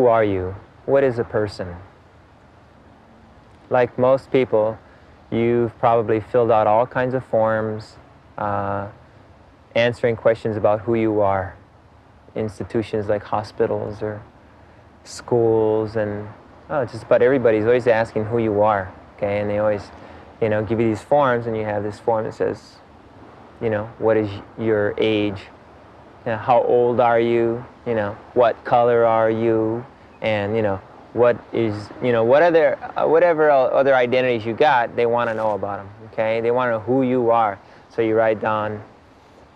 are you? What is a person? Like most people, you've probably filled out all kinds of forms, answering questions about who you are. Institutions like hospitals or schools, and just about everybody's always asking who you are, okay? And they always, give you these forms, and you have this form that says, what is your age? How old are you? What color are you? And, what is, whatever other identities you got, they want to know about them, okay? They want to know who you are. So you write down,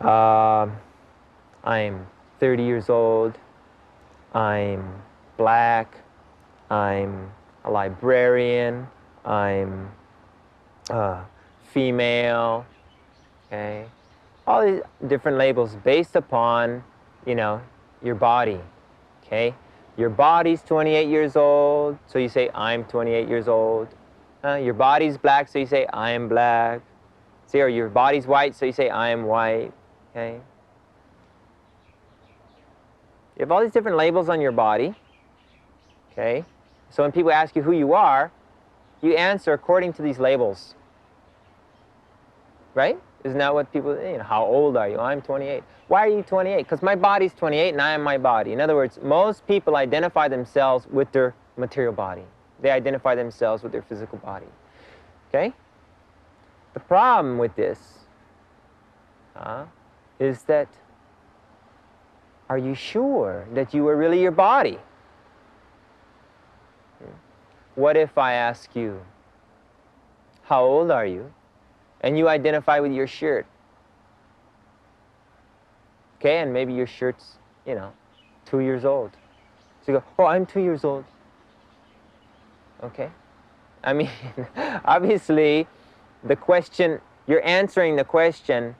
I'm 30 years old, I'm black, I'm a librarian, I'm female, okay? All these different labels based upon, your body, okay? Your body's 28 years old, so you say, I'm 28 years old. Your body's black, so you say, I am black. See, or your body's white, so you say, I am white, okay? You have all these different labels on your body, okay? So when people ask you who you are, you answer according to these labels, right? Isn't that what people, how old are you? I'm 28. Why are you 28? Because my body's 28 and I am my body. In other words, most people identify themselves with their material body. They identify themselves with their physical body, okay? The problem with this is that, are you sure that you are really your body? What if I ask you, how old are you? And you identify with your shirt. Okay, and maybe your shirt's, 2 years old. So you go, oh, I'm 2 years old. Okay? I mean, obviously, the question, you're answering the question,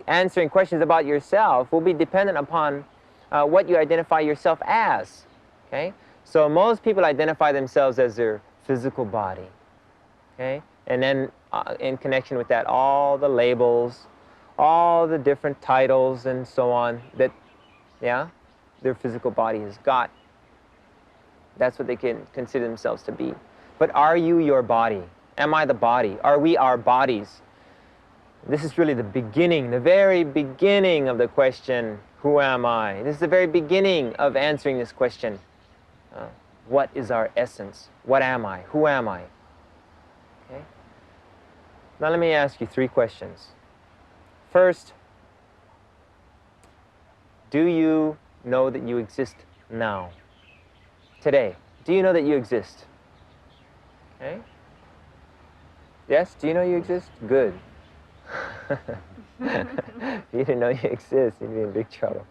answering questions about yourself will be dependent upon what you identify yourself as. Okay? So most people identify themselves as their physical body. Okay? And then in connection with that, all the labels, all the different titles and so on that, their physical body has got. That's what they can consider themselves to be. But are you your body? Am I the body? Are we our bodies? This is really the beginning, the very beginning of the question, who am I? This is the very beginning of answering this question. What is our essence? What am I? Who am I? Okay? Now let me ask you 3 questions. First, do you know that you exist now? Today, do you know that you exist? Okay? Yes, do you know you exist? Good. If you didn't know you exist, you'd be in big trouble.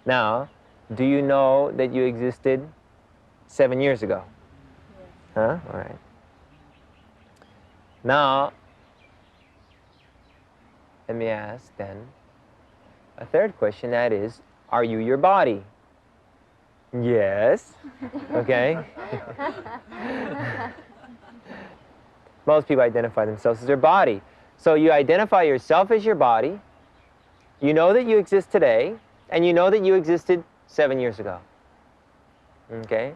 Now, do you know that you existed 7 years ago? Yes. Huh? All right. Now, let me ask then a third question, that is, are you your body? Yes. Okay. Most people identify themselves as their body. So you identify yourself as your body, you know that you exist today, and you know that you existed 7 years ago. Okay?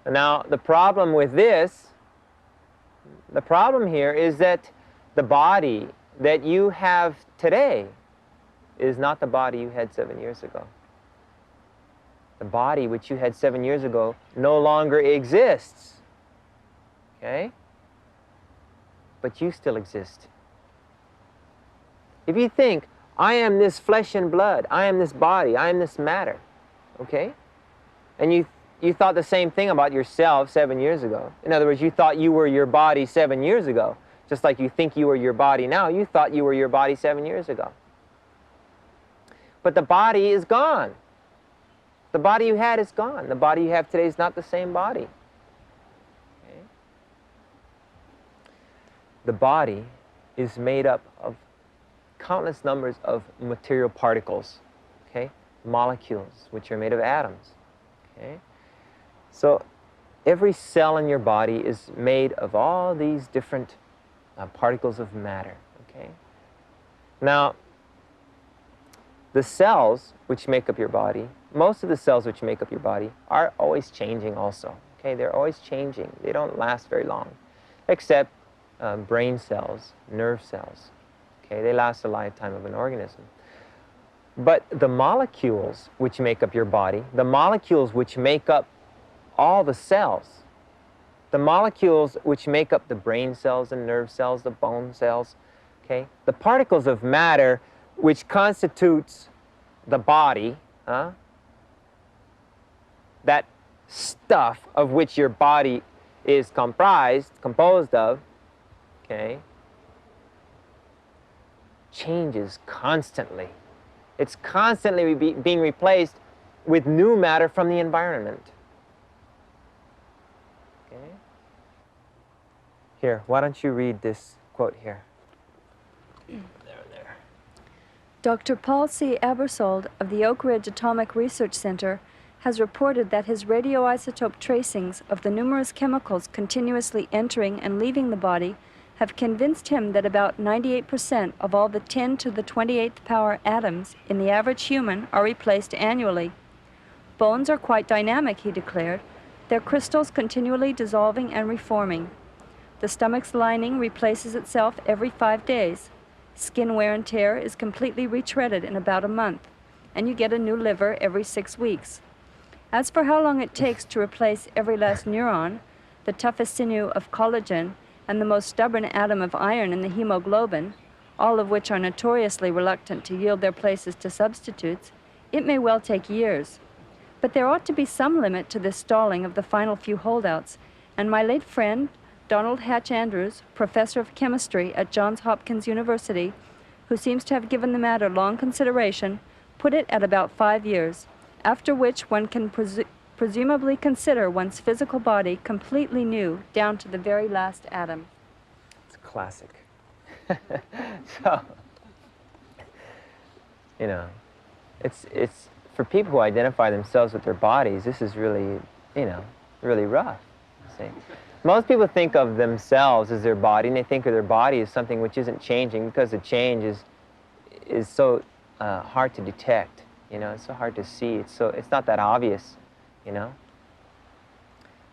Now, the problem with this, the problem here is that the body that you have today is not the body you had 7 years ago. The body which you had 7 years ago no longer exists. Okay? But you still exist. If you think, I am this flesh and blood, I am this body, I am this matter, okay? And you thought the same thing about yourself 7 years ago. In other words, you thought you were your body 7 years ago. Just like you think you are your body now, you thought you were your body 7 years ago. But the body is gone. The body you had is gone. The body you have today is not the same body. Okay? The body is made up of countless numbers of material particles, okay? Molecules, which are made of atoms. Okay? So every cell in your body is made of all these different particles of matter. Okay? Now, the cells which make up your body most of the cells which make up your body are always changing also. Okay, they're always changing. They don't last very long, except brain cells, nerve cells. Okay, they last a lifetime of an organism. But the molecules which make up your body, the molecules which make up all the cells, the molecules which make up the brain cells and nerve cells, the bone cells, okay, the particles of matter which constitutes the body, that stuff of which your body is composed of, okay, changes constantly. It's constantly being replaced with new matter from the environment. Okay? Here, why don't you read this quote here? There. Dr. Paul C. Abersold of the Oak Ridge Atomic Research Center has reported that his radioisotope tracings of the numerous chemicals continuously entering and leaving the body have convinced him that about 98% of all the 10 to the 28th power atoms in the average human are replaced annually. Bones are quite dynamic, he declared, their crystals continually dissolving and reforming. The stomach's lining replaces itself every 5 days. Skin wear and tear is completely retreaded in about a month, and you get a new liver every 6 weeks. As for how long it takes to replace every last neuron, the toughest sinew of collagen, and the most stubborn atom of iron in the hemoglobin, all of which are notoriously reluctant to yield their places to substitutes, it may well take years. But there ought to be some limit to this stalling of the final few holdouts, and my late friend, Donald Hatch Andrews, professor of chemistry at Johns Hopkins University, who seems to have given the matter long consideration, put it at about 5 years, after which one can presumably consider one's physical body completely new down to the very last atom. It's classic. So, you know, it's for people who identify themselves with their bodies, this is really, you know, really rough. See? Most people think of themselves as their body, and they think of their body as something which isn't changing because the change is so hard to detect. You know, it's so hard to see. It's not that obvious. You know?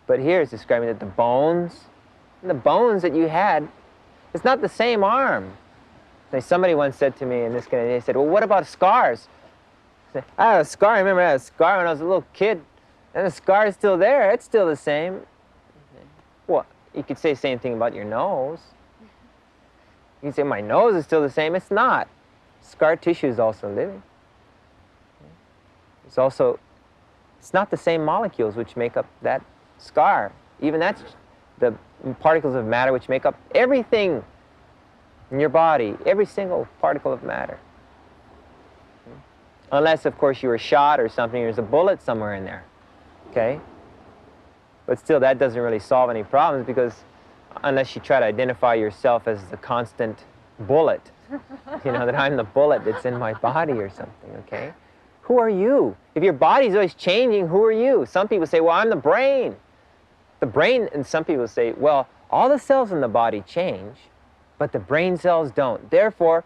But here it's describing that the bones that you had, it's not the same arm. Somebody once said to me, and they said, well, what about scars? I said, I had a scar. I remember I had a scar when I was a little kid, and the scar is still there. It's still the same. Well, you could say the same thing about your nose. You can say, my nose is still the same. It's not. Scar tissue is also living. It's not the same molecules which make up that scar. Even that's the particles of matter which make up everything in your body, every single particle of matter. Unless, of course, you were shot or something, there's a bullet somewhere in there. Okay? But still, that doesn't really solve any problems, because unless you try to identify yourself as the constant bullet, you know, that I'm the bullet that's in my body or something, okay? Who are you? If your body's always changing, who are you? Some people say, well, I'm the brain. The brain, and some people say, well, all the cells in the body change, but the brain cells don't. Therefore,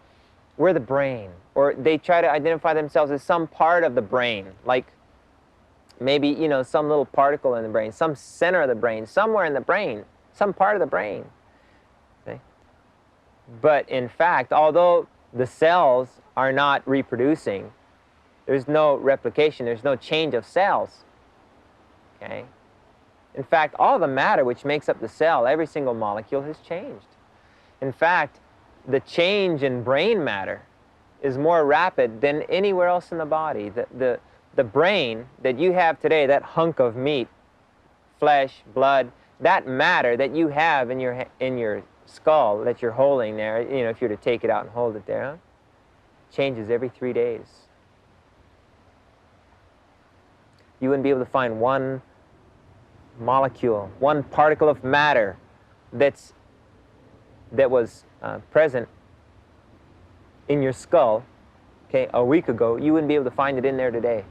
we're the brain. Or they try to identify themselves as some part of the brain, like maybe, you know, some little particle in the brain, some center of the brain, somewhere in the brain, some part of the brain. Okay? But in fact, although the cells are not reproducing, there's no replication, there's no change of cells. Okay? In fact, all the matter which makes up the cell, every single molecule has changed. In fact, the change in brain matter is more rapid than anywhere else in the body. The brain that you have today, that hunk of meat, flesh, blood, that matter that you have in your skull that you're holding there, you know, if you were to take it out and hold it there, changes every 3 days. You wouldn't be able to find one molecule, one particle of matter that was present in your skull, okay, a week ago. You wouldn't be able to find it in there today.